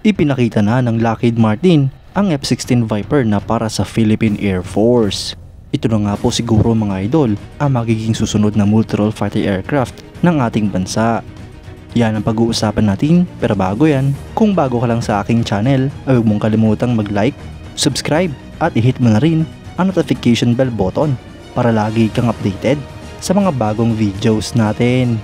ipinakita na ng Lockheed Martin ang F-16 Viper na para sa Philippine Air Force. Ito na nga po siguro mga idol ang magiging susunod na multi-role fighter aircraft ng ating bansa. Yan ang pag-uusapan natin, pero bago yan, kung bago ka lang sa aking channel ay huwag mong kalimutang mag-like, subscribe at i-hit mo na rin ang notification bell button para lagi kang updated sa mga bagong videos natin.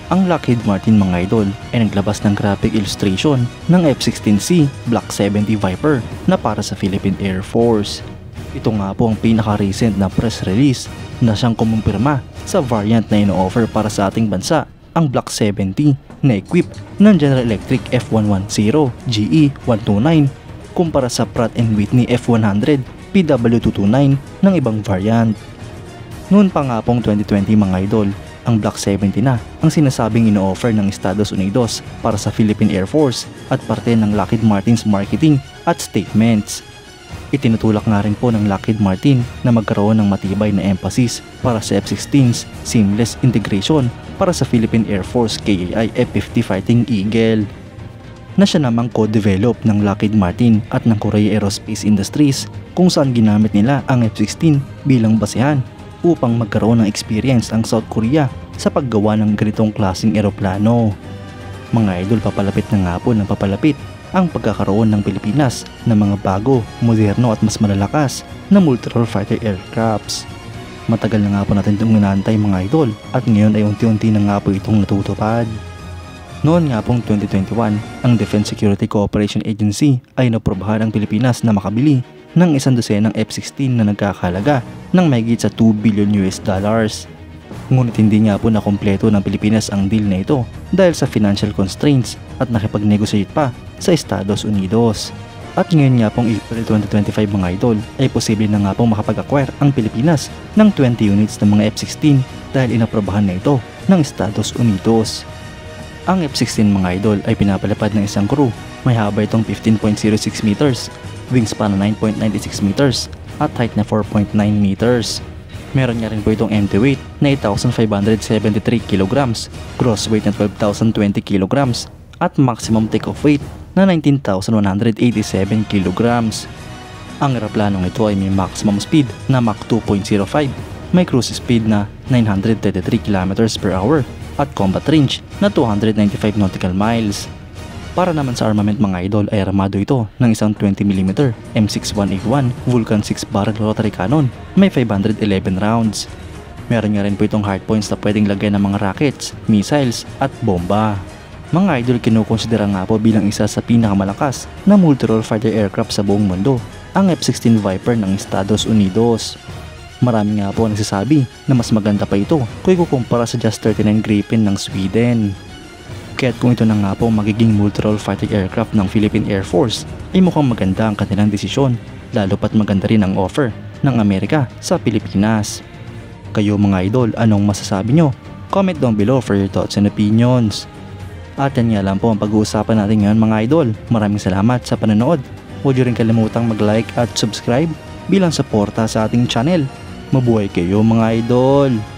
Ang Lockheed Martin mga idol ay naglabas ng graphic illustration ng F-16C Block 70 Viper na para sa Philippine Air Force. Ito nga po ang pinaka-recent na press release na siyang kumumpirma sa variant na ino-offer para sa ating bansa, ang Block 70 na equip ng General Electric F110 GE129 kumpara sa Pratt & Whitney F100 PW229 ng ibang variant. Noon pa nga pong 2020 mga idol, ang Block 70 na ang sinasabing ino-offer ng Estados Unidos para sa Philippine Air Force at parte ng Lockheed Martin's marketing at statements. Itinutulak nga rin po ng Lockheed Martin na magkaroon ng matibay na emphasis para sa F-16's seamless integration para sa Philippine Air Force KAI F-50 Fighting Eagle, na siya namang co-develop ng Lockheed Martin at ng Korea Aerospace Industries, kung saan ginamit nila ang F-16 bilang basehan upang magkaroon ng experience ang South Korea sa paggawa ng ganitong klaseng eroplano. Mga idol, papalapit na nga po ng papalapit ang pagkakaroon ng Pilipinas ng mga bago, moderno at mas malalakas na multi-role fighter aircrafts. Matagal na nga po natin itong inaantay mga idol at ngayon ay unti-unti na nga po itong natutupad. Noon nga pong 2021, ang Defense Security Cooperation Agency ay inaprobahan ang Pilipinas na makabili ng 100 F-16 na nagkakahalaga ng mahigit sa $2 billion. Ngunit hindi nga po na kompleto ng Pilipinas ang deal na ito dahil sa financial constraints at nakipag-negotiate pa sa Estados Unidos. At ngayon nga pong April 2025 mga idol ay posible na nga pong makapag-acquire ang Pilipinas ng 20 units ng mga F-16 dahil inaprobahan na ito ng Estados Unidos. Ang F-16 mga idol ay pinapalapad ng isang crew, may haba itong 15.06 meters, wingspan na 9.96 meters at height na 4.9 meters. Meron nga rin po itong empty weight na 8,573 kilograms, gross weight na 12,020 kilograms at maximum take-off weight na 19,187 kilograms. Ang eroplanong ito ay may maximum speed na Mach 2.05, may cruise speed na 933 kilometers per hour at combat range na 295 nautical miles. Para naman sa armament mga idol ay armado ito ng isang 20mm M61A1 Vulcan 6 barrel rotary cannon, may 511 rounds. Meron nga rin po itong hardpoints na pwedeng lagyan ng mga rockets, missiles at bomba. Mga idol, kinukonsidera nga po bilang isa sa pinakamalakas na multi-role fighter aircraft sa buong mundo, ang F-16 Viper ng Estados Unidos. Marami nga po nagsasabi na mas maganda pa ito kung ikukumpara sa Just 39 Gripen ng Sweden. Kaya't kung ito na nga po magiging multi-role fighting aircraft ng Philippine Air Force ay mukhang maganda ang kanilang desisyon, lalo pat maganda rin ang offer ng Amerika sa Pilipinas. Kayo mga idol, anong masasabi nyo? Comment down below for your thoughts and opinions. At yan nga lang po ang pag-uusapan natin ngayon mga idol. Maraming salamat sa panonood. Huwag nyo rin kalimutang mag-like at subscribe bilang suporta sa ating channel. Mabuhay kayo mga idol!